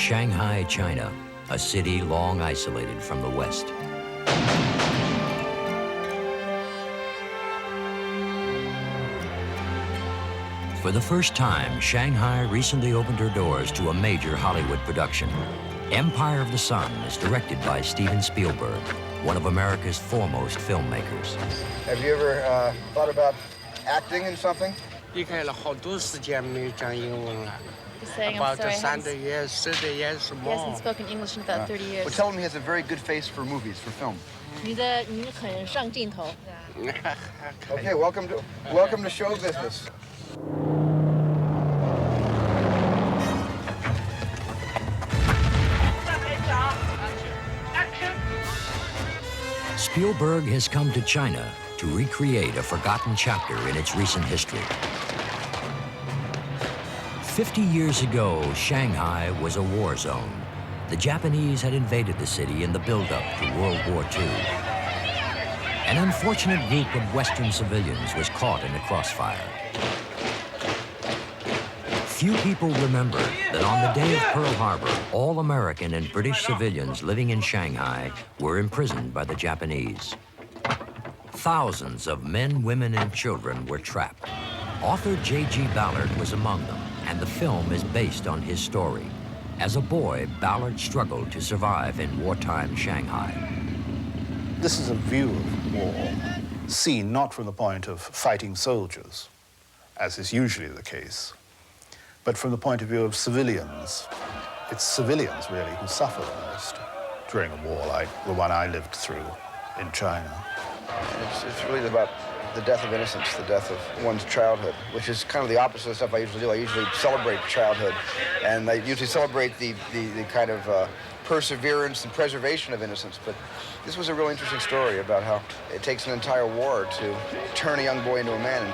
Shanghai, China, a city long isolated from the West. For the first time, Shanghai recently opened her doors to a major Hollywood production. Empire of the Sun is directed by Steven Spielberg, one of America's foremost filmmakers. Have you ever thought about acting in something? 离开了好多时间没有讲英文了。 Just saying, I'm About sorry, 30 years, 30 years he more. hasn't spoken English in about 30 years. Well, tell him he has a very good face for movies, for film. 你很上镜头。 Okay, welcome to show business. Spielberg has come to China to recreate a forgotten chapter in its recent history. 50 years ago, Shanghai was a war zone. The Japanese had invaded the city in the build-up to World War II. An unfortunate group of Western civilians was caught in the crossfire. Few people remember that on the day of Pearl Harbor, all American and British civilians living in Shanghai were imprisoned by the Japanese. Thousands of men, women, and children were trapped. Author J.G. Ballard was among them, and the film is based on his story. As a boy, Ballard struggled to survive in wartime Shanghai. This is a view of war, seen not from the point of fighting soldiers, as is usually the case, but from the point of view of civilians. It's civilians, really, who suffer the most during a war like the one I lived through in China. It's really about the death of innocence, the death of one's childhood, which is kind of the opposite of stuff I usually do. I usually celebrate childhood, and I usually celebrate the kind of perseverance and preservation of innocence. But this was a real interesting story about how it takes an entire war to turn a young boy into a man.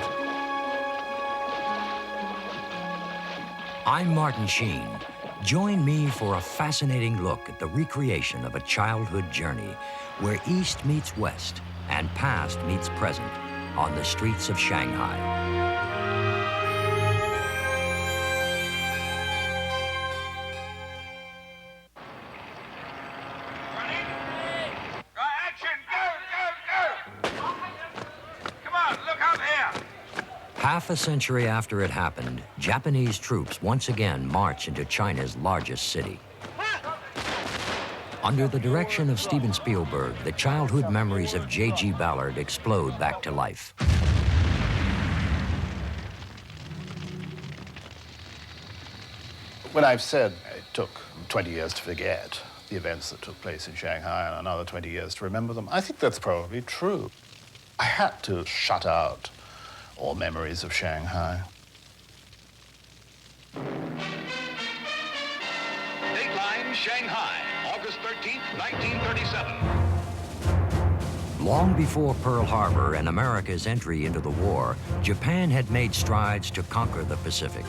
I'm Martin Sheen. Join me for a fascinating look at the recreation of a childhood journey where East meets West and past meets present on the streets of Shanghai. Half a century after it happened, Japanese troops once again march into China's largest city. Under the direction of Steven Spielberg, the childhood memories of J.G. Ballard explode back to life. When I've said it took 20 years to forget the events that took place in Shanghai and another 20 years to remember them, I think that's probably true. I had to shut out all memories of Shanghai. Dateline Shanghai, August 13th, 1937. Long before Pearl Harbor and America's entry into the war, Japan had made strides to conquer the Pacific.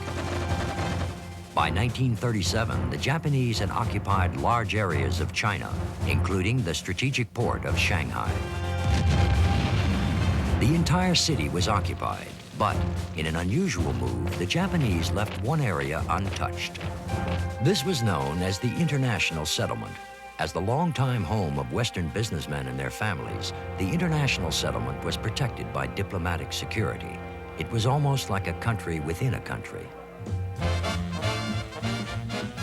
By 1937, the Japanese had occupied large areas of China, including the strategic port of Shanghai. The entire city was occupied, but in an unusual move, the Japanese left one area untouched. This was known as the International Settlement. As the longtime home of Western businessmen and their families, the International Settlement was protected by diplomatic security. It was almost like a country within a country.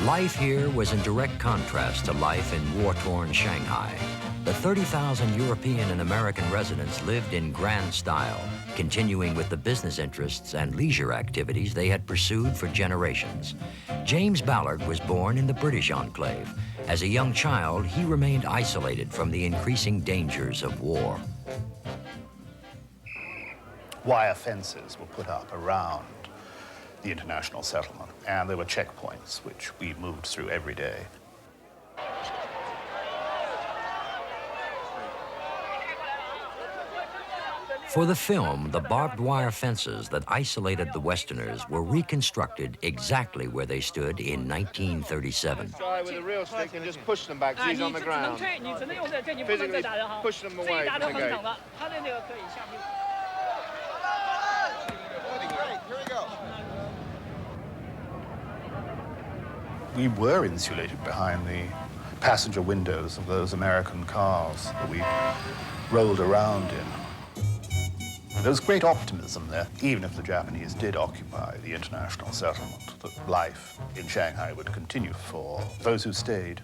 Life here was in direct contrast to life in war-torn Shanghai. The 30,000 European and American residents lived in grand style, continuing with the business interests and leisure activities they had pursued for generations. James Ballard was born in the British enclave. As a young child, he remained isolated from the increasing dangers of war. Wire fences were put up around the international settlement, and there were checkpoints which we moved through every day. For the film, the barbed wire fences that isolated the Westerners were reconstructed exactly where they stood in 1937. Try with a real stick and just push them back, so he's on the ground. Physically push them away from the gate. Here we go. We were insulated behind the passenger windows of those American cars that we rolled around in. There was great optimism there, even if the Japanese did occupy the international settlement, that life in Shanghai would continue for those who stayed.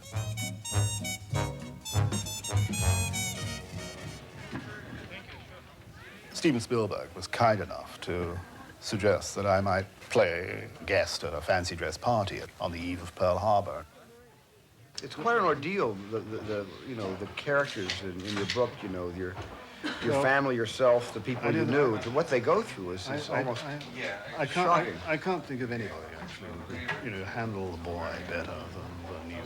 Steven Spielberg was kind enough to suggest that I might play a guest at a fancy dress party on the eve of Pearl Harbor. It's quite an ordeal, the characters in your book, your family, yourself, the people you knew, what they go through is almost shocking. I can't think of anybody, actually, who, handle the boy better than you.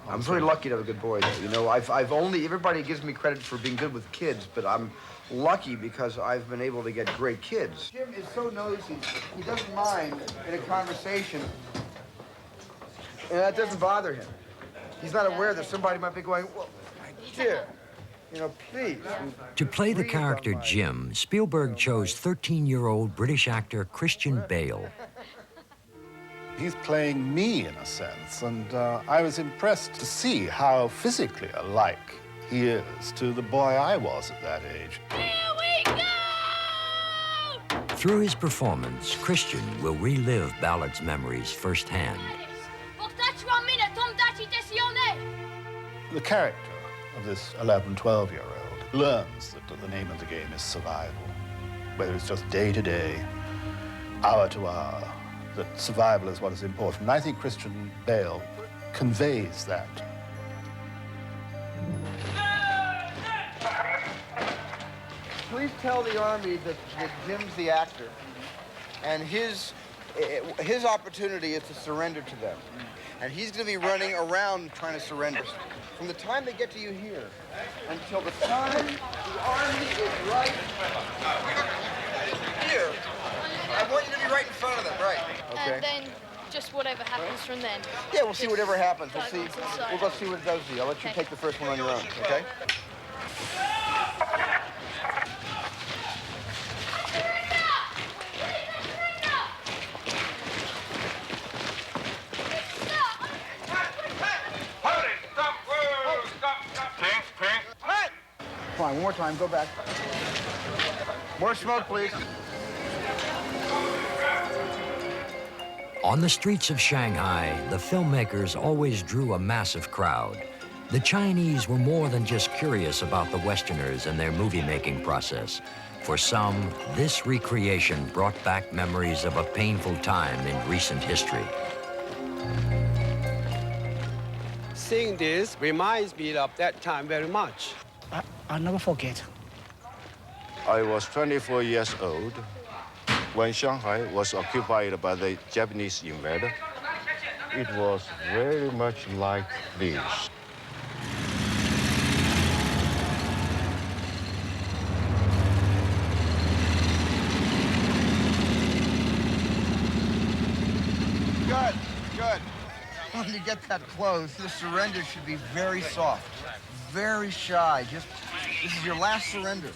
I'm very lucky to have a good boy, though. I've only, everybody gives me credit for being good with kids, but I'm lucky because I've been able to get great kids. Jim is so nosy, he doesn't mind in a conversation, and that doesn't bother him. He's not aware that somebody might be going, well, my dear, please. To play the character Jim, Spielberg chose 13-year-old British actor Christian Bale. He's playing me, in a sense, and I was impressed to see how physically alike he is to the boy I was at that age. Here we go! Through his performance, Christian will relive Ballard's memories firsthand. The character of this 11, 12-year-old learns that the name of the game is survival, whether it's just day to day, hour to hour, that survival is what is important. And I think Christian Bale conveys that. Please tell the Army that Jim's the actor, and his opportunity is to surrender to them. And he's going to be running around trying to surrender. From the time they get to you here until the time the Army is right here, I want you to be right in front of them, right? Okay. And then just whatever happens from then. Yeah, we'll see whatever happens. We'll Side see. to side. We'll go see what it does to you. I'll let you take the first one on your own, okay? Fine, one more time, go back. More smoke, please. On the streets of Shanghai, the filmmakers always drew a massive crowd. The Chinese were more than just curious about the Westerners and their movie-making process. For some, this recreation brought back memories of a painful time in recent history. Seeing this reminds me of that time very much. I'll never forget. I was 24 years old when Shanghai was occupied by the Japanese invader. It was very much like this. Good, good. When you get that close, the surrender should be very soft, very shy. This is your last surrender.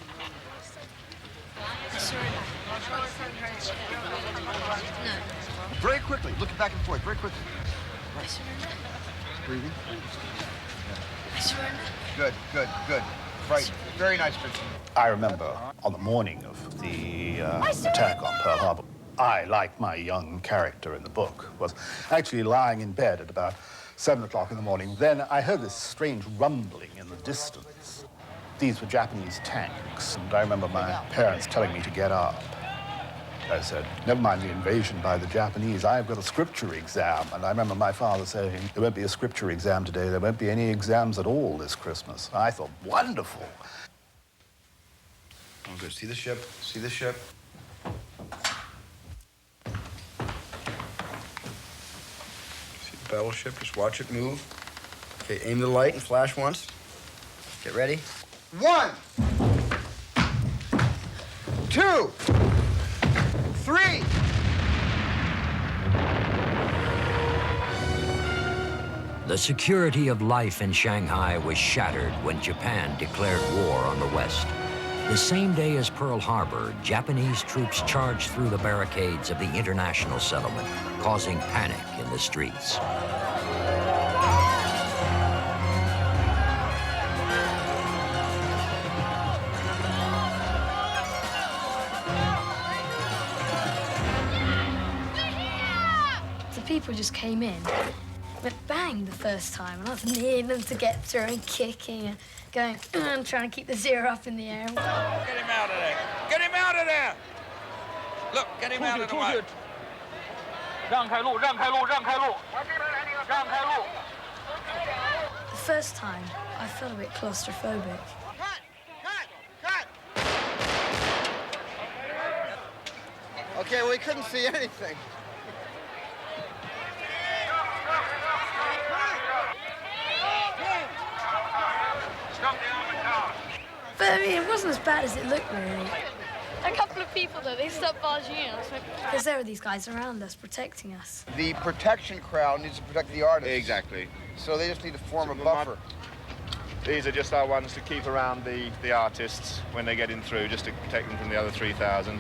Very quickly, looking back and forth, very quickly. Right. Breathing. Good, good, good. Right, very nice, Christian. I remember on the morning of the attack on Pearl Harbor, I, like my young character in the book, was actually lying in bed at about 7 o'clock in the morning. Then I heard this strange rumbling in the distance. These were Japanese tanks, and I remember my parents telling me to get up. I said, never mind the invasion by the Japanese, I've got a scripture exam. And I remember my father saying, there won't be a scripture exam today, there won't be any exams at all this Christmas. I thought, wonderful. Oh, good. See the ship? See the ship? See the battleship? Just watch it move. Okay, aim the light and flash once. Get ready. 1, 2, 3. The security of life in Shanghai was shattered when Japan declared war on the West. The same day as Pearl Harbor, Japanese troops charged through the barricades of the international settlement, causing panic in the streets. The people just came in, went bang the first time, and I was near them to get through and kicking and going and trying to keep the zero up in the air. Get him out of there! Get him out of there! Look, get him out of the way. The first time, I felt a bit claustrophobic. Cut! Okay, well, we couldn't see anything. But I mean, it wasn't as bad as it looked, really. A couple of people, though, they stopped barging in. Because there were these guys around us protecting us. The protection crowd needs to protect the artists. Exactly. So they just need to form a buffer. These are just our ones to keep around the artists when they get in through, just to protect them from the other 3,000.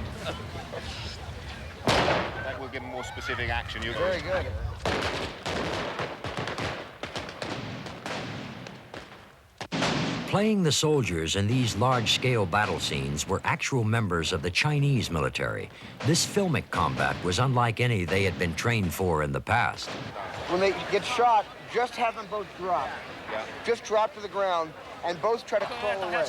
That will give them more specific action. You Very good. Playing the soldiers in these large-scale battle scenes were actual members of the Chinese military. This filmic combat was unlike any they had been trained for in the past. When they get shot, just have them both drop. Yeah. Just drop to the ground and both try to crawl away.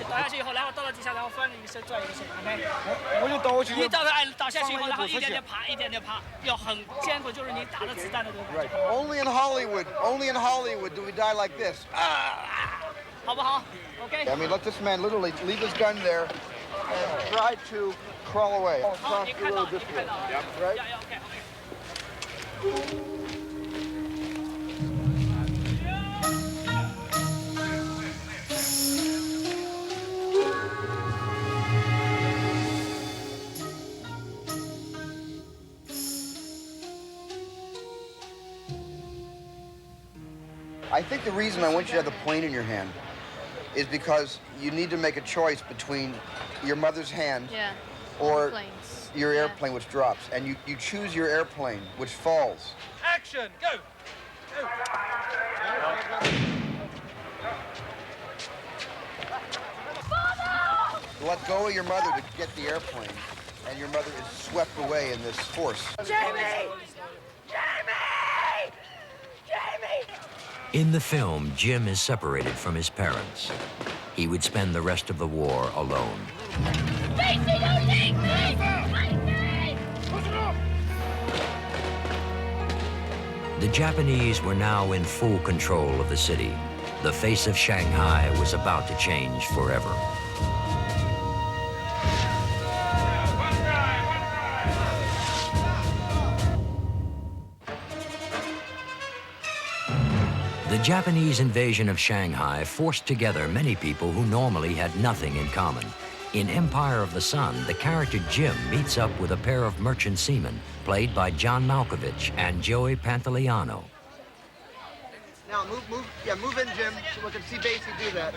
Right. Only in Hollywood do we die like this. Okay. I mean, let this man literally leave his gun there and try to crawl away. Across the road this way. Right? I think the reason I want you to have the plane in your hand is because you need to make a choice between your mother's hand or your airplane, which drops. And you choose your airplane, which falls. Action, go! Let go of your mother to get the airplane, and your mother is swept away in this force. Jamie! Jamie! Jamie! In the film, Jim is separated from his parents. He would spend the rest of the war alone. Stacy, don't leave me! Stacy! The Japanese were now in full control of the city. The face of Shanghai was about to change forever. The Japanese invasion of Shanghai forced together many people who normally had nothing in common. In Empire of the Sun, the character Jim meets up with a pair of merchant seamen, played by John Malkovich and Joey Pantoliano. Now move in, Jim, so we can see Basie do that.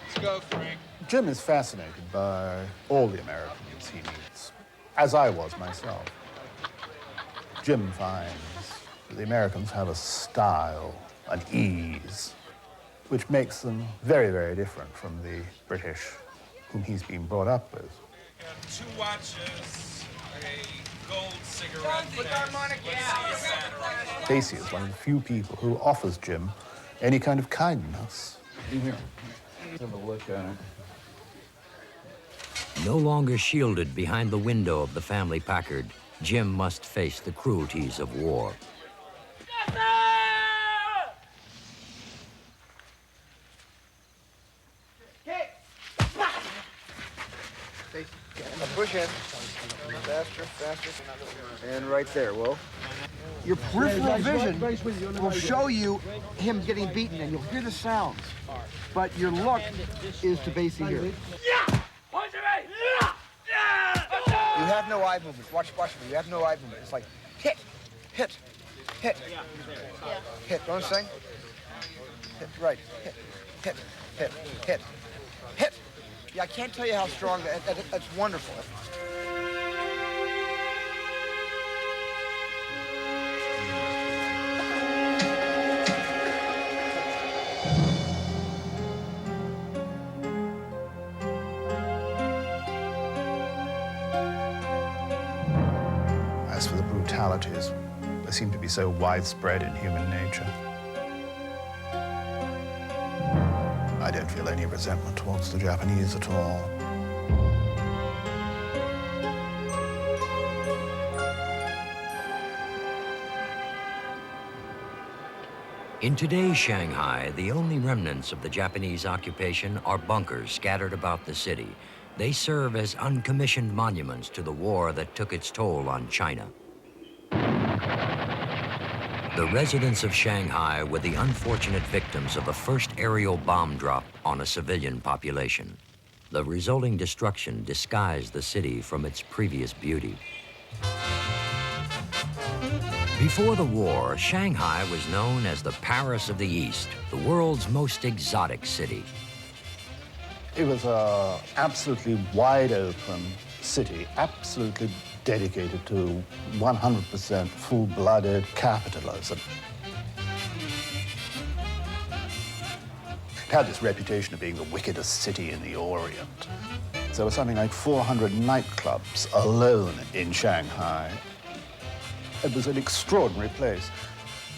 Let's go, Frank. Jim is fascinated by all the Americans he meets, as I was myself. Jim finds that the Americans have a style, an ease, which makes them very, very different from the British whom he's been brought up with. Got 2 watches, a gold cigarette. Basie is one of the few people who offers Jim any kind of kindness. Here, have a look at it. No longer shielded behind the window of the family Packard, Jim must face the cruelties of war. Push in. Faster, faster. And right there, Will. Your peripheral vision will show you him getting beaten, and you'll hear the sounds. But your look is to Basie here. You have no eye movement. Watch me. You have no eye movement. It's like hit, hit, hit, hit. Don't sing. Hit, right. Hit, hit, hit, hit, Yeah, I can't tell you how strong that's wonderful. As for the brutalities, they seem to be so widespread in human nature. I don't feel any resentment towards the Japanese at all. In today's Shanghai, the only remnants of the Japanese occupation are bunkers scattered about the city. They serve as uncommissioned monuments to the war that took its toll on China. The residents of Shanghai were the unfortunate victims of the first aerial bomb drop on a civilian population. The resulting destruction disguised the city from its previous beauty. Before the war, Shanghai was known as the Paris of the East, the world's most exotic city. It was an absolutely wide open city, absolutely dedicated to 100% full-blooded capitalism. It had this reputation of being the wickedest city in the Orient. There were something like 400 nightclubs alone in Shanghai. It was an extraordinary place,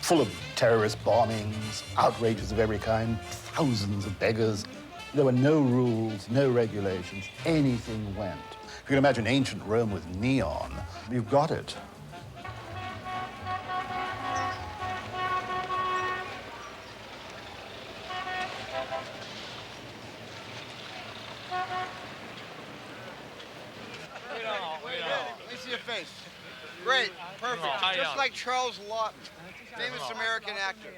full of terrorist bombings, outrages of every kind, thousands of beggars. There were no rules, no regulations, anything went. If you can imagine ancient Rome with neon, you've got it. Let me see your face. Great, perfect. Just like Charles Lawton, famous American actor.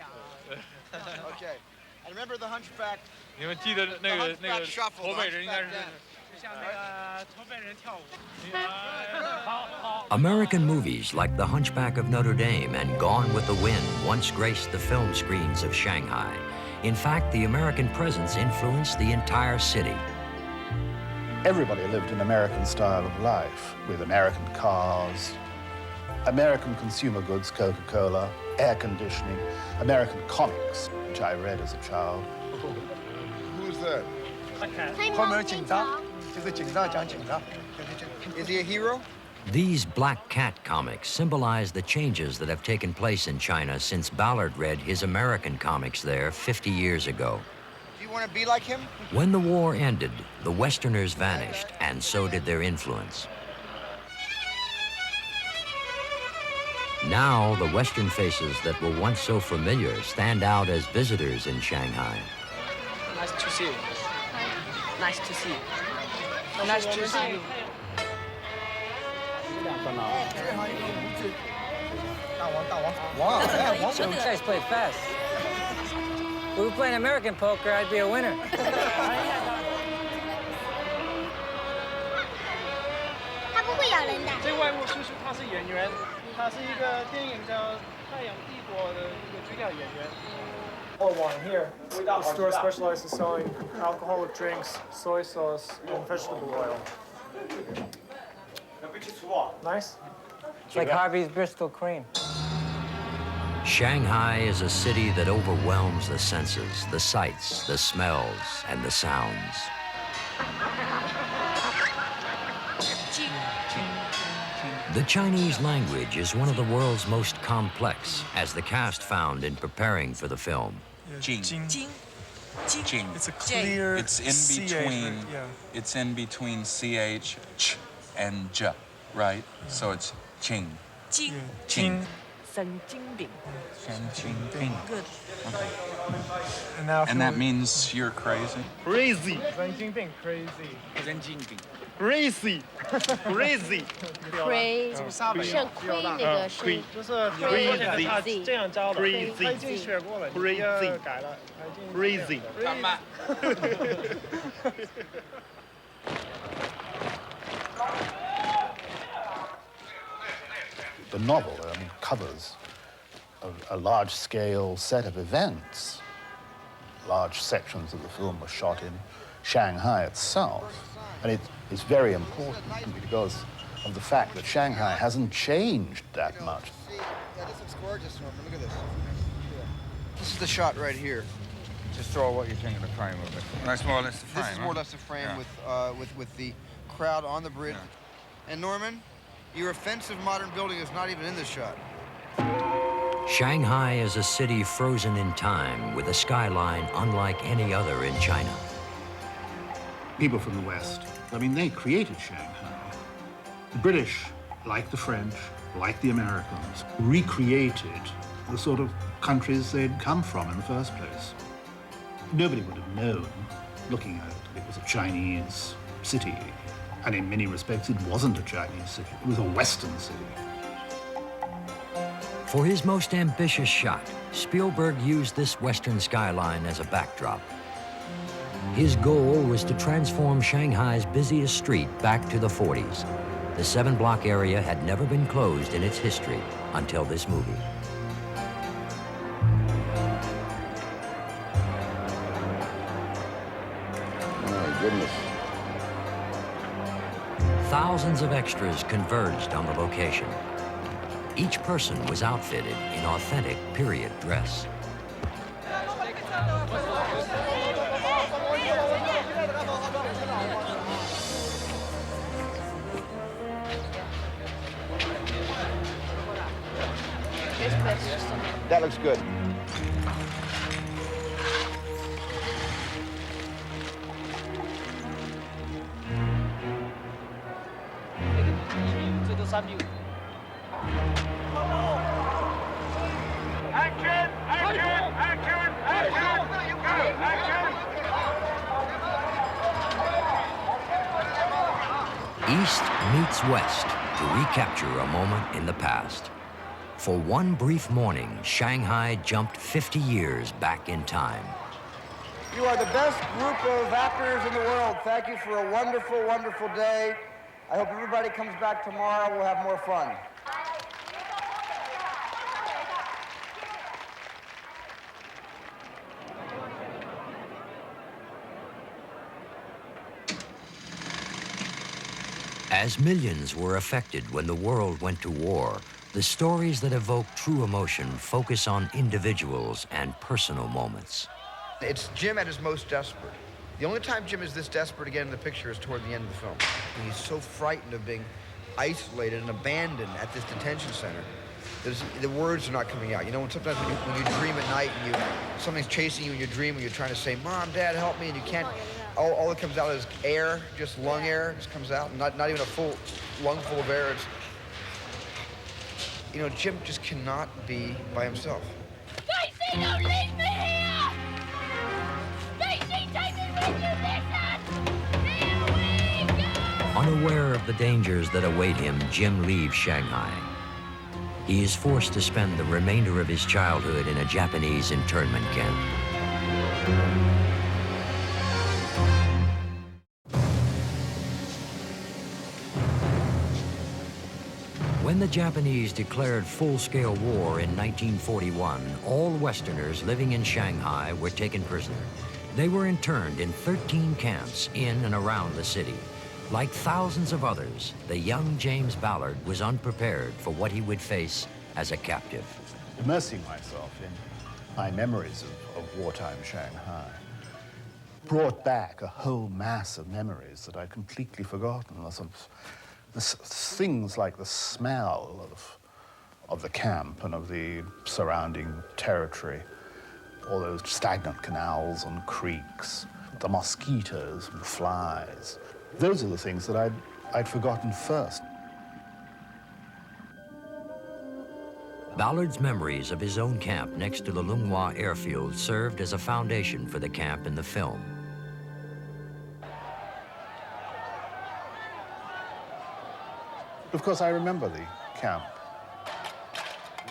Okay. I remember the Hunchback. The Hunchback Shuffle. The Hunchback Dance. American movies like The Hunchback of Notre Dame and Gone with the Wind once graced the film screens of Shanghai. In fact, the American presence influenced the entire city. Everybody lived an American style of life, with American cars, American consumer goods, Coca-Cola, air conditioning, American comics, which I read as a child. Who's that? Is he a hero? These Black Cat comics symbolize the changes that have taken place in China since Ballard read his American comics there 50 years ago. Do you want to be like him? When the war ended, the Westerners vanished, and so did their influence. Now, the Western faces that were once so familiar stand out as visitors in Shanghai. Nice to see you. Nice to see you. Nice to see you. You guys play fast. If we were playing American poker, I'd be a winner. 他不会咬人的。这外国叔叔他是演员，他是一个电影叫《太阳帝国》的一个主要演员。Or one here. The store specializes in selling alcoholic drinks, soy sauce, and vegetable oil. Nice. It's like Harvey's Bristol Cream. Shanghai is a city that overwhelms the senses, the sights, the smells, and the sounds. The Chinese language is one of the world's most complex, as the cast found in preparing for the film. Jing. Jing. Jing. It's a clear It's in between. Yeah. It's in between ch, ch, and j, right? So it's Jing. Jing. Jing. 神经病. Good. Okay. And that means you're crazy? Crazy. 神经病 crazy. 神经病. Crazy. Crazy. Crazy. 是 queen 那个是 就是 crazy 这样教的，他已经学过了，你要改了，他已经 crazy。The novel, covers a large-scale set of events. Large sections of the film were shot in Shanghai itself. And it's very important because of the fact that Shanghai hasn't changed that much. Yeah, this looks gorgeous, Norman. Look at this. This is the shot right here. Just throw what you think of the frame of it. That's more or less the frame. This is more or less the frame with the crowd on the bridge. Yeah. And Norman, your offensive modern building is not even in this shot. Shanghai is a city frozen in time with a skyline unlike any other in China. People from the West, I mean, they created Shanghai. The British, like the French, like the Americans, recreated the sort of countries they'd come from in the first place. Nobody would have known, looking at it, that it was a Chinese city. And in many respects, it wasn't a Chinese city. It was a Western city. For his most ambitious shot, Spielberg used this western skyline as a backdrop. His goal was to transform Shanghai's busiest street back to the 40s. The 7-block area had never been closed in its history until this movie. My goodness. Thousands of extras converged on the location. Each person was outfitted in authentic period dress. That looks good. East meets West to recapture a moment in the past. For one brief morning, Shanghai jumped 50 years back in time. You are the best group of actors in the world. Thank you for a wonderful, wonderful day. I hope everybody comes back tomorrow. We'll have more fun. As millions were affected when the world went to war, the stories that evoke true emotion focus on individuals and personal moments. It's Jim at his most desperate. The only time Jim is this desperate again in the picture is toward the end of the film. And he's so frightened of being isolated and abandoned at this detention center. The words are not coming out. You know, when sometimes when you dream at night and something's chasing you in your dream and you're trying to say, Mom, Dad, help me, and you can't, all that comes out is air, just lung air just comes out, not even a full lung full of air. It's, you know, Jim just cannot be by himself. Stacy, don't leave me here! Stacy, take me with you, listen! Here we go! Unaware of the dangers that await him, Jim leaves Shanghai. He is forced to spend the remainder of his childhood in a Japanese internment camp. When the Japanese declared full-scale war in 1941, all Westerners living in Shanghai were taken prisoner. They were interned in 13 camps in and around the city. Like thousands of others, the young James Ballard was unprepared for what he would face as a captive. Immersing myself in my memories of wartime Shanghai brought back a whole mass of memories that I'd completely forgotten. Things like the smell of the camp and of the surrounding territory, all those stagnant canals and creeks, the mosquitoes and the flies. Those are the things that I'd forgotten first. Ballard's memories of his own camp next to the Lunghua airfield served as a foundation for the camp in the film. Of course, I remember the camp.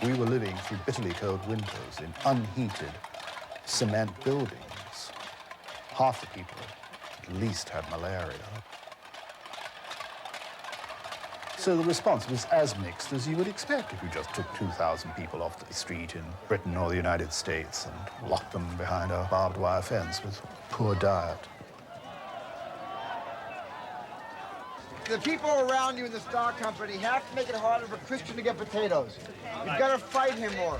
We were living through bitterly cold winters in unheated cement buildings. Half the people at least had malaria. So the response was as mixed as you would expect if you just took 2,000 people off the street in Britain or the United States and locked them behind a barbed wire fence with poor diet. The people around you in the Star Company have to make it harder for Christian to get potatoes. You've got to fight him more.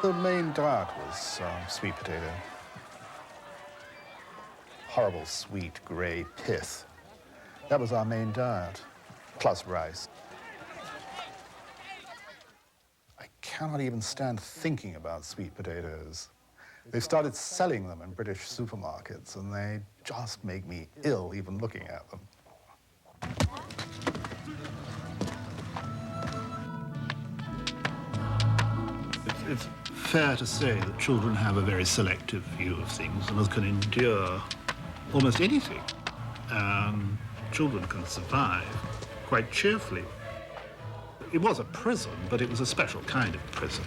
The main diet was sweet potato. Horrible sweet gray pith. That was our main diet, plus rice. I cannot even stand thinking about sweet potatoes. They started selling them in British supermarkets, and they just make me ill even looking at them. It's fair to say that children have a very selective view of things and can endure almost anything. Children can survive quite cheerfully. It was a prison, but it was a special kind of prison.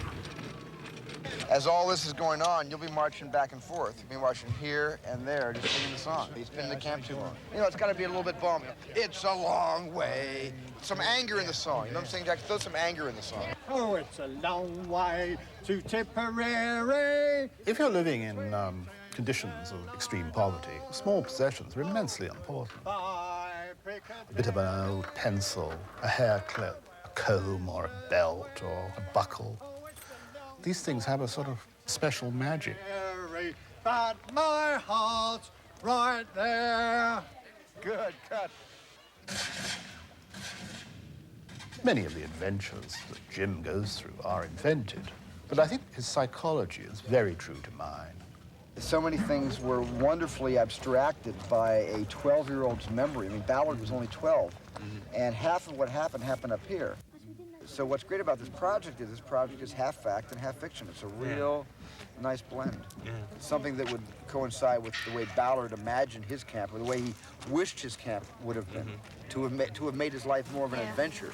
As all this is going on, you'll be marching back and forth. You'll be marching here and there, just singing the song. He's been in the camp too long. You know, it's got to be a little bit bummy. It's a long way. Some anger in the song. You know what I'm saying, Jack? There's some anger in the song. Oh, it's a long way to Tipperary. If you're living in conditions of extreme poverty, small possessions are immensely important. A bit of an old pencil, a hair clip, a comb or a belt or a buckle. These things have a sort of special magic. But my heart's right there. Good cut. Many of the adventures that Jim goes through are invented, but I think his psychology is very true to mine. So many things were wonderfully abstracted by a 12-year-old's memory. I mean, Ballard was only 12, and half of what happened up here. So what's great about this project is half fact and half fiction. It's a real nice blend. Yeah. Something that would coincide with the way Ballard imagined his camp, or the way he wished his camp would have been, to have made his life more of an adventure.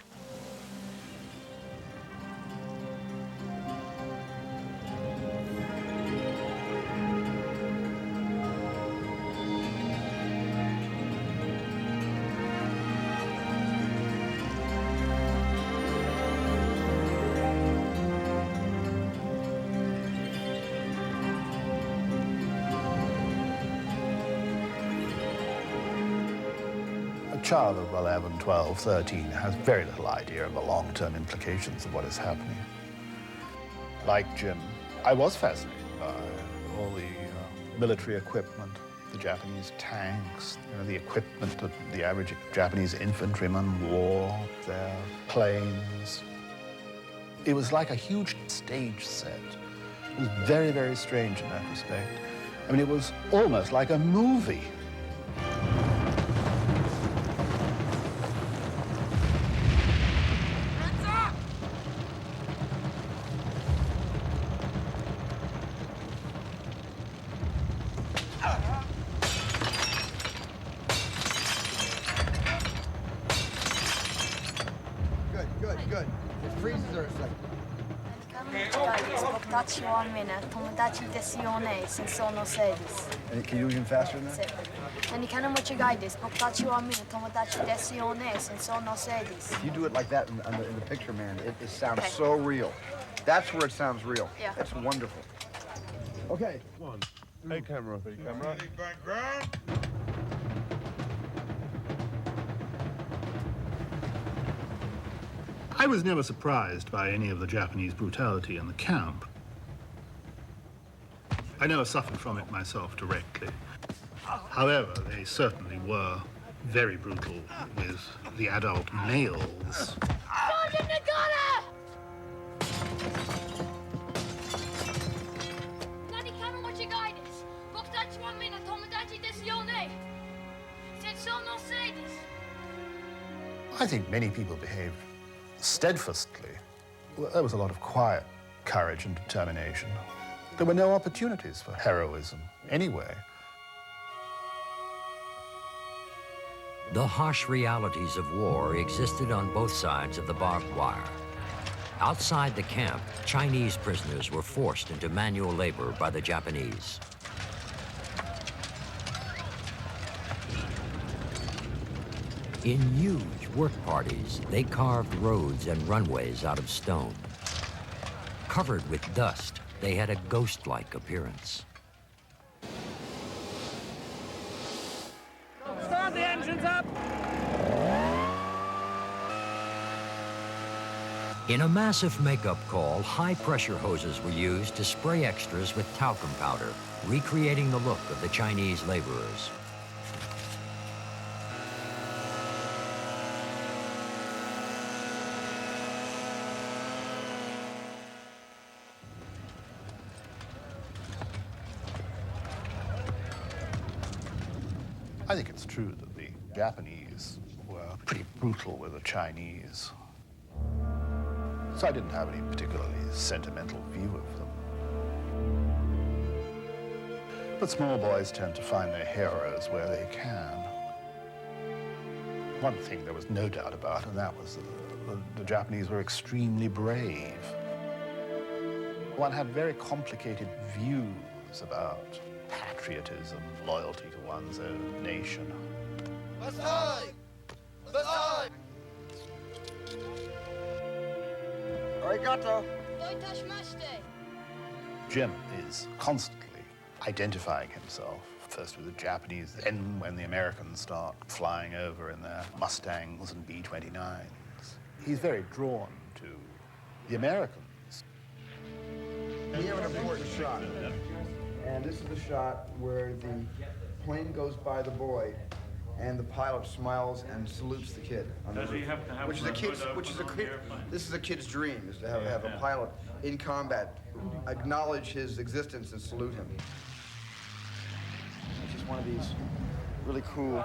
A child of 11, 12, 13 has very little idea of the long-term implications of what is happening. Like Jim, I was fascinated by all the military equipment, the Japanese tanks, the equipment that the average Japanese infantryman wore, their planes. It was like a huge stage set. It was very, very strange in that respect. I mean, it was almost like a movie. Good. It freezes her a second. And can you do even faster than that? If you do it like that in the picture, man, it sounds so real. That's where it sounds real. Yeah. That's wonderful. Okay. One. Hey, camera. Hey, camera. Background. I was never surprised by any of the Japanese brutality in the camp. I never suffered from it myself directly. However, they certainly were very brutal with the adult males. Sergeant Nagata! I think many people behaved steadfastly. Well, there was a lot of quiet courage and determination. There were no opportunities for heroism anyway. The harsh realities of war existed on both sides of the barbed wire. Outside the camp, Chinese prisoners were forced into manual labor by the Japanese. In huge work parties, they carved roads and runways out of stone. Covered with dust, they had a ghost-like appearance. Stand in! Congratulations up! In a massive makeup call, high-pressure hoses were used to spray extras with talcum powder, recreating the look of the Chinese laborers. I think it's true that the Japanese were pretty brutal with the Chinese. So I didn't have any particularly sentimental view of them. But small boys tend to find their heroes where they can. One thing there was no doubt about, and that was the Japanese were extremely brave. One had very complicated views about patriotism, loyalty to one's own nation. Arigato. Jim is constantly identifying himself, first with the Japanese, then when the Americans start flying over in their Mustangs and B-29s. He's very drawn to the Americans. We have an important shot. And this is the shot where the plane goes by the boy, and the pilot smiles and salutes the kid. Does he have to have This is a kid's dream, is to have a pilot in combat acknowledge his existence and salute him. It's just one of these really cool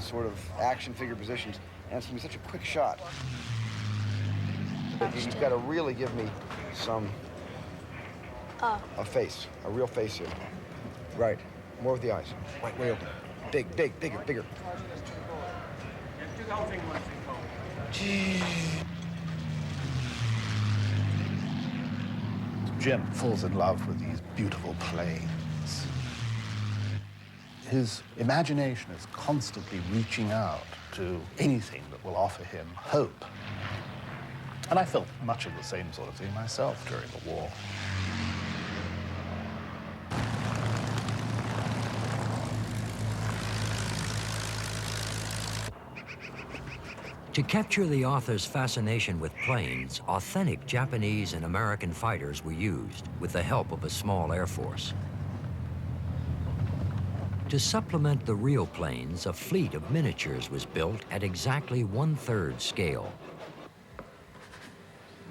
sort of action figure positions, and it's gonna be such a quick shot. But you've got to really give me a face, a real face here. Right, more with the eyes. Right, way open. Big, big, bigger, bigger. Jim falls in love with these beautiful planes. His imagination is constantly reaching out to anything that will offer him hope. And I felt much of the same sort of thing myself during the war. To capture the author's fascination with planes, authentic Japanese and American fighters were used with the help of a small air force. To supplement the real planes, a fleet of miniatures was built at exactly 1/3 scale.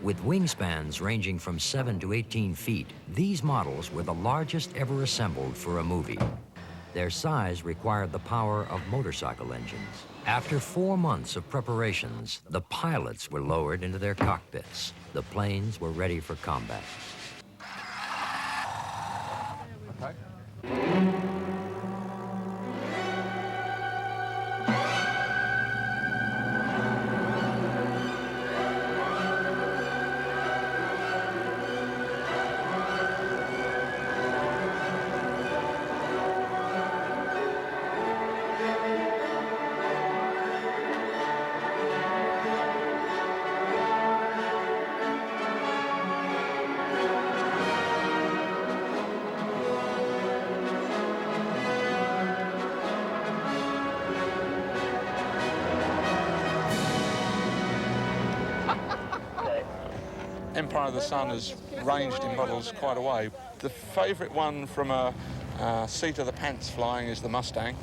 With wingspans ranging from 7 to 18 feet, these models were the largest ever assembled for a movie. Their size required the power of motorcycle engines. After 4 months of preparations, the pilots were lowered into their cockpits. The planes were ready for combat. Empire of the Sun has ranged in models quite a way. The favourite one from a seat of the pants flying is the Mustang.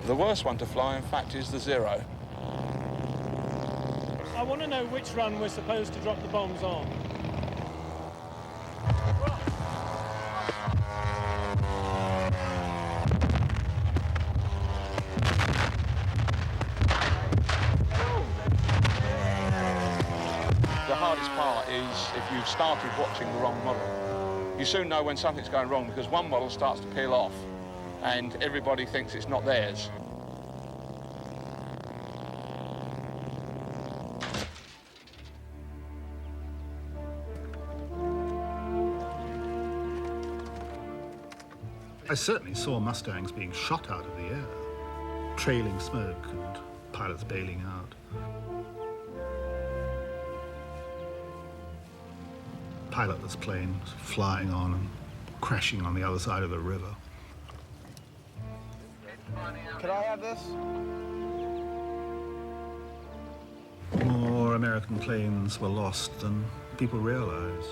The worst one to fly, in fact, is the Zero. I want to know which run we're supposed to drop the bombs on. The hardest part is if you've started watching the wrong model. You soon know when something's going wrong because one model starts to peel off and everybody thinks it's not theirs. I certainly saw Mustangs being shot out of the air, trailing smoke and pilots bailing out. Pilotless planes flying on and crashing on the other side of the river. Could I have this? More American planes were lost than people realize.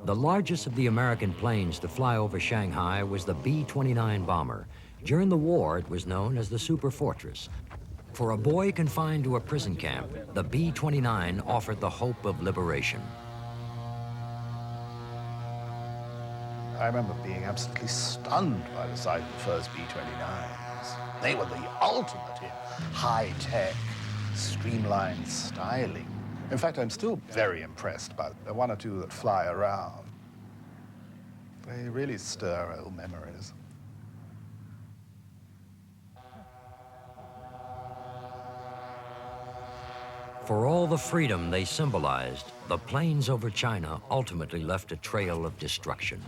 The largest of the American planes to fly over Shanghai was the B-29 bomber. During the war, it was known as the Super Fortress. For a boy confined to a prison camp, the B-29 offered the hope of liberation. I remember being absolutely stunned by the sight of the first B-29s. They were the ultimate in high-tech, streamlined styling. In fact, I'm still very impressed by the one or two that fly around. They really stir old memories. For all the freedom they symbolized, the planes over China ultimately left a trail of destruction.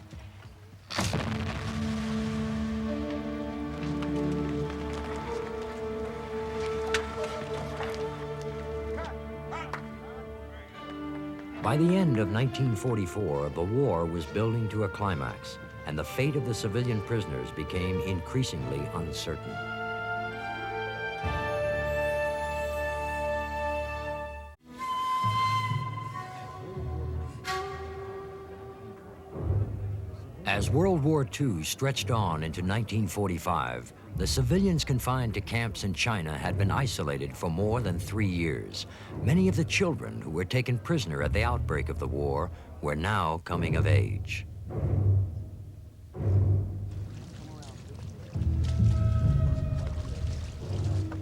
By the end of 1944, the war was building to a climax, and the fate of the civilian prisoners became increasingly uncertain. As World War II stretched on into 1945, the civilians confined to camps in China had been isolated for more than 3 years. Many of the children who were taken prisoner at the outbreak of the war were now coming of age.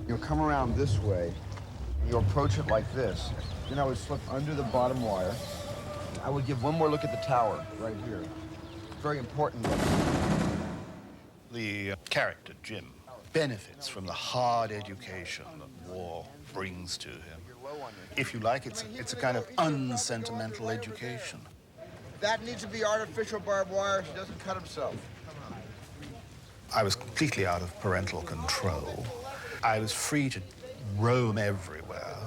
You'll come around this way, and you'll approach it like this. Then I would slip under the bottom wire. I would give one more look at the tower right here. Very important. The character, Jim, benefits from the hard education that war brings to him. If you like, it's a kind of unsentimental education. That needs to be artificial barbed wire. He doesn't cut himself. I was completely out of parental control. I was free to roam everywhere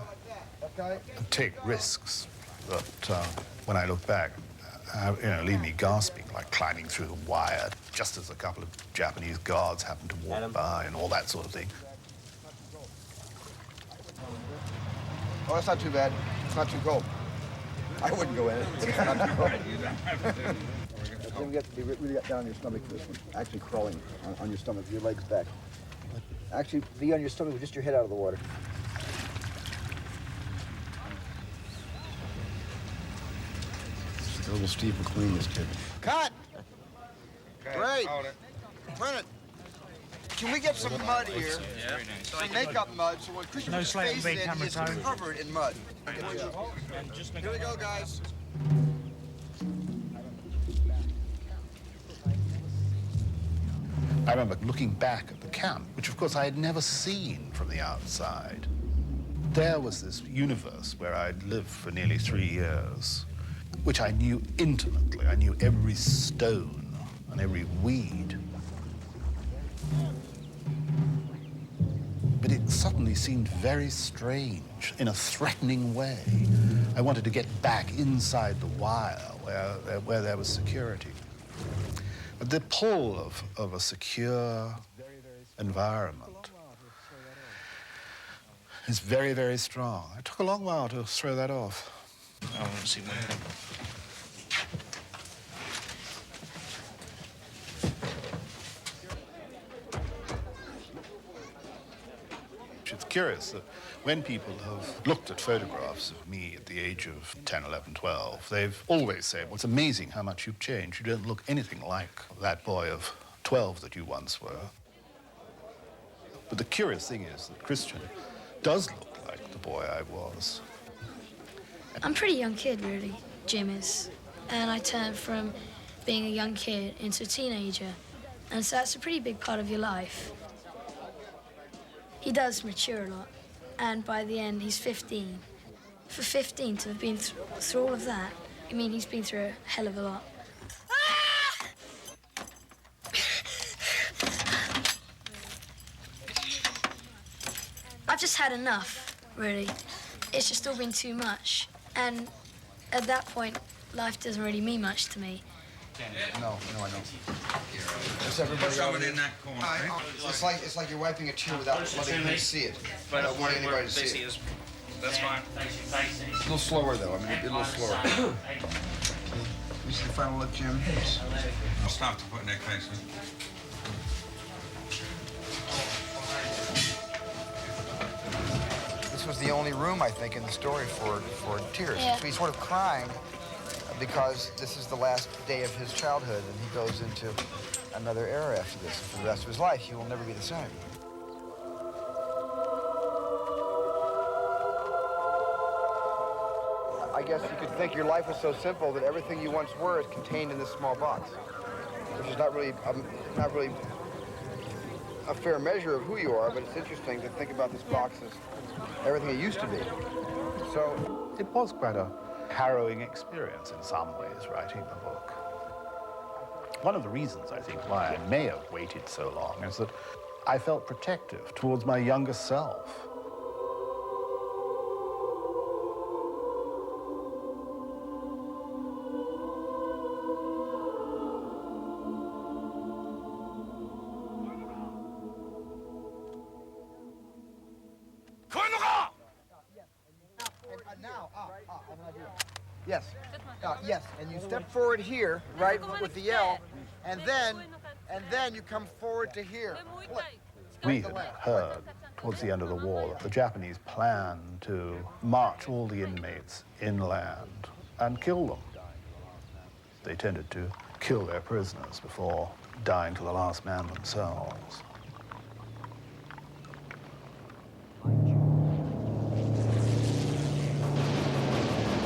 and take risks that, when I look back, leave me gasping, like climbing through the wire just as a couple of Japanese guards happened to walk by and all that sort of thing. Oh, that's not too bad. It's not too cold. I wouldn't go in it. It's not too cold. Then you have to be really down on your stomach for this one. Actually crawling on your stomach, your legs back. Actually, be on your stomach with just your head out of the water. Little Steve McQueen, this kid. Cut! Okay, Great. hold it. Brennan, can we get some mud here? Some makeup mud, so when Christian puts his face in, it's covered in mud. Here we go, guys. I remember looking back at the camp, which of course I had never seen from the outside. There was this universe where I'd lived for nearly 3 years, which I knew intimately. I knew every stone and every weed. But it suddenly seemed very strange, in a threatening way. I wanted to get back inside the wire where there was security. But the pull of a secure environment is very, very strong. It took a long while to throw that off. I want to see one thing. It's curious that when people have looked at photographs of me at the age of 10, 11, 12, they've always said, well, it's amazing how much you've changed. You don't look anything like that boy of 12 that you once were. But the curious thing is that Christian does look like the boy I was. I'm a pretty young kid, really, Jim is. And I turned from being a young kid into a teenager. And so that's a pretty big part of your life. He does mature a lot. And by the end, he's 15. For 15 to have been through all of that, I mean, he's been through a hell of a lot. I've just had enough, really. It's just all been too much. And at that point, life doesn't really mean much to me. No, I don't. wipes everybody Put someone out. in that corner. It's like you're wiping a tear without letting anybody see it. Without wanting anybody to see it. That's fine. A little slower though. I mean, a little slower. You see the final look, Jim? I'll start to put in their cases. This was the only room, I think, in the story for tears. Yeah. So he's sort of crying because this is the last day of his childhood, and he goes into another era after this. For the rest of his life, he will never be the same. I guess you could think your life was so simple that everything you once were is contained in this small box, which is not really a fair measure of who you are, but it's interesting to think about this box as everything it used to be. So it was quite a harrowing experience in some ways, writing the book. One of the reasons, I think, why I may have waited so long is that I felt protective towards my younger self. Yes. Yes, and you step forward here, right, with the L, and then you come forward to here. We had heard towards the end of the war that the Japanese planned to march all the inmates inland and kill them. They tended to kill their prisoners before dying to the last man themselves.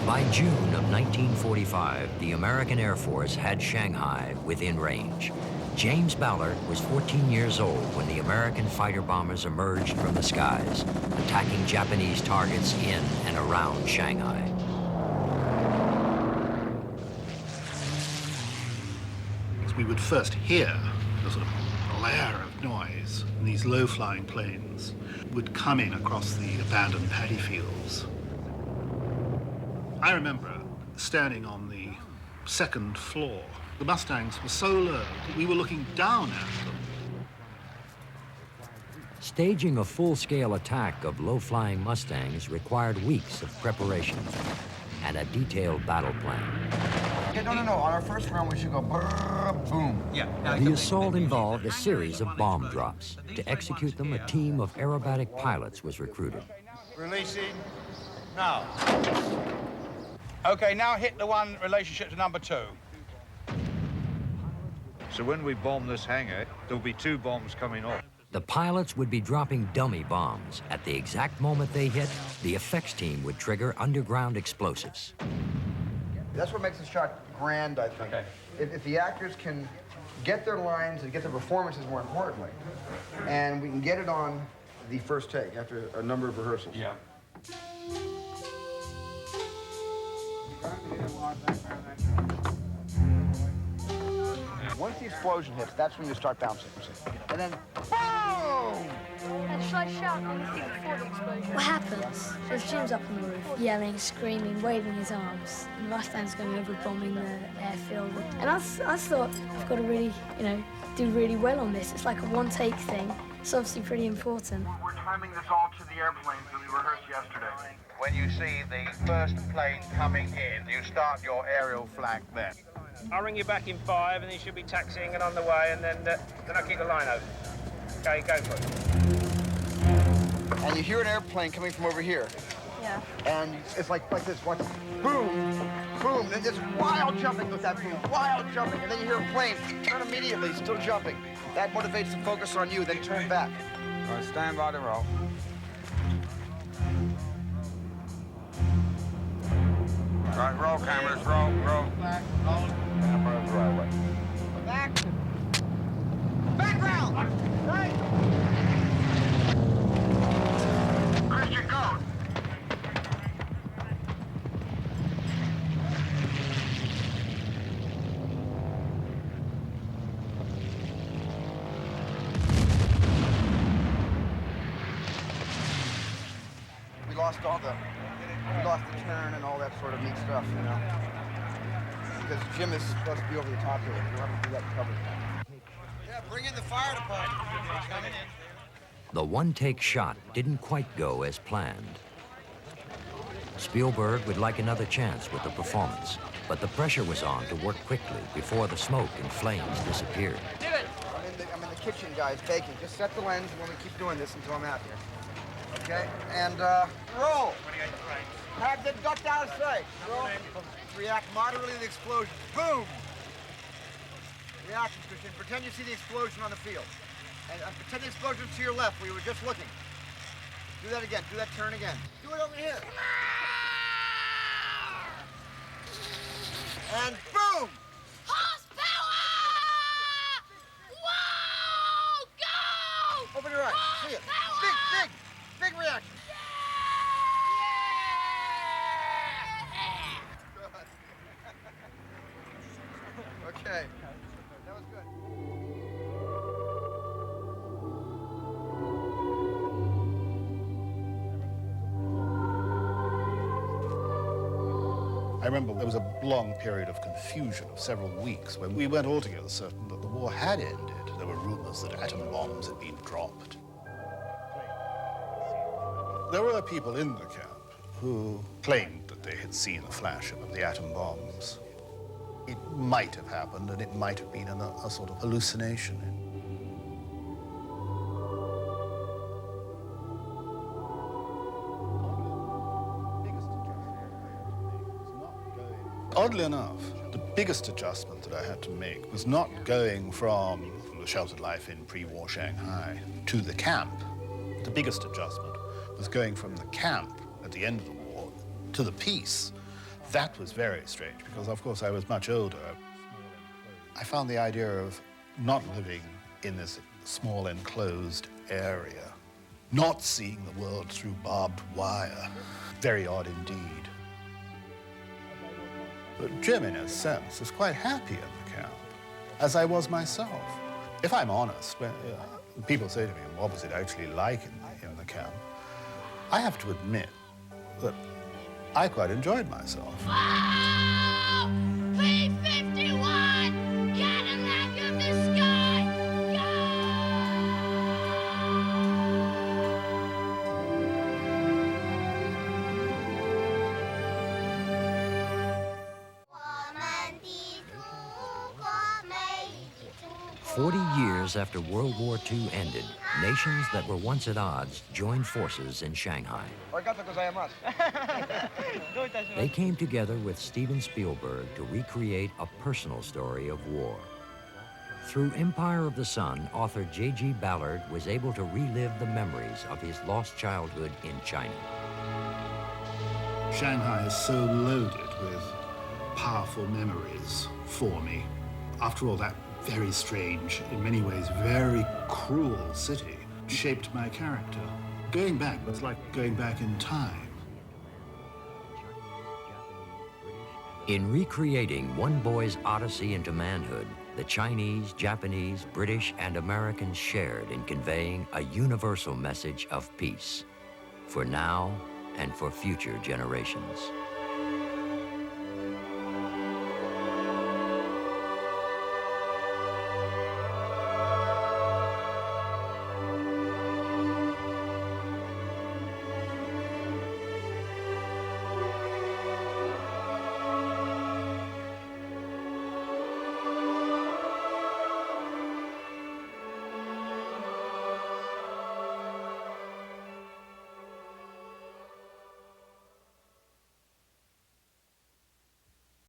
By June of 1945, the American Air Force had Shanghai within range. James Ballard was 14 years old when the American fighter bombers emerged from the skies, attacking Japanese targets in and around Shanghai. We would first hear a sort of blare of noise, and these low-flying planes would come in across the abandoned paddy fields. I remember standing on the second floor. The Mustangs were so low that we were looking down at them. Staging a full-scale attack of low-flying Mustangs required weeks of preparation and a detailed battle plan. Yeah, no. On our first round, we should go brrr, boom. The assault involved a series of bomb drops. To execute them, a team of aerobatic pilots was recruited. Releasing. Now. Okay, now hit the one relationship to number 2. So when we bomb this hangar, there'll be 2 bombs coming off. The pilots would be dropping dummy bombs. At the exact moment they hit, the effects team would trigger underground explosives. That's what makes the shot grand, I think. Okay. If the actors can get their lines and get their performances, more importantly, and we can get it on the first take after a number of rehearsals. Yeah. Once the explosion hits, that's when you start bouncing. And then, boom! And should I shout anything before the explosion? What happens is Jim's up on the roof, yelling, screaming, waving his arms. And the Mustang's going over bombing the airfield. And I thought, I've got to really, do really well on this. It's like a one-take thing. It's obviously pretty important. We're timing this all to the airplanes that we rehearsed yesterday. When you see the first plane coming in, you start your aerial flag then. I'll ring you back in 5, and then you should be taxiing and on the way, and then I'll keep the line open. Okay, go for it. And you hear an airplane coming from over here. Yeah. And it's like this, watch, boom, boom, and it's wild jumping with that boom, wild jumping, and then you hear a plane, turn immediately, still jumping. That motivates the focus on you, then turn back. All right, stand by the roll. Right, roll cameras, roll. Back, roll. Cameras, right. Back. Background! Right. Christian, go! We lost the turn and all that sort of neat stuff, Because Jim is supposed to be over the top here. We'll have to do that in cover. Bring in the fire department. Coming in. The one-take shot didn't quite go as planned. Spielberg would like another chance with the performance, but the pressure was on to work quickly before the smoke and flames disappeared. I'm in the kitchen, guys, baking. Just set the lens and let me keep doing this until I'm out here. Okay? And, roll. Have the duck out of sight. Roll. React moderately to the explosion. Boom! Reaction, Christian. Pretend you see the explosion on the field. And pretend the explosion's to your left where you were just looking. Do that again. Do that turn again. Do it over here. And boom! Horsepower! Whoa! Go! Open your eyes. See it. Big reaction. Okay. That was good. I remember there was a long period of confusion of several weeks when we weren't altogether certain that the war had ended. There were rumors that atom bombs had been dropped. There were people in the camp who claimed that they had seen a flash of the atom bombs. It might have happened, and it might have been a sort of hallucination. Oddly enough, the biggest adjustment that I had to make was not going from the sheltered life in pre-war Shanghai to the camp. The biggest adjustment was going from the camp at the end of the war to the peace. That was very strange because, of course, I was much older. I found the idea of not living in this small enclosed area, not seeing the world through barbed wire, very odd indeed. But Jim, in a sense, is quite happy in the camp, as I was myself. If I'm honest, when people say to me, what was it actually like in the camp? I have to admit that I quite enjoyed myself. Wow! B-51! Cadillac of the sky! Go! 40 years after World War II ended, nations that were once at odds joined forces in Shanghai. They came together with Steven Spielberg to recreate a personal story of war. Through Empire of the Sun, author J.G. Ballard was able to relive the memories of his lost childhood in China. Shanghai is so loaded with powerful memories for me. After all, that very strange, in many ways very cruel city shaped my character. Going back was like going back in time. In recreating one boy's odyssey into manhood, the Chinese, Japanese, British, and Americans shared in conveying a universal message of peace for now and for future generations.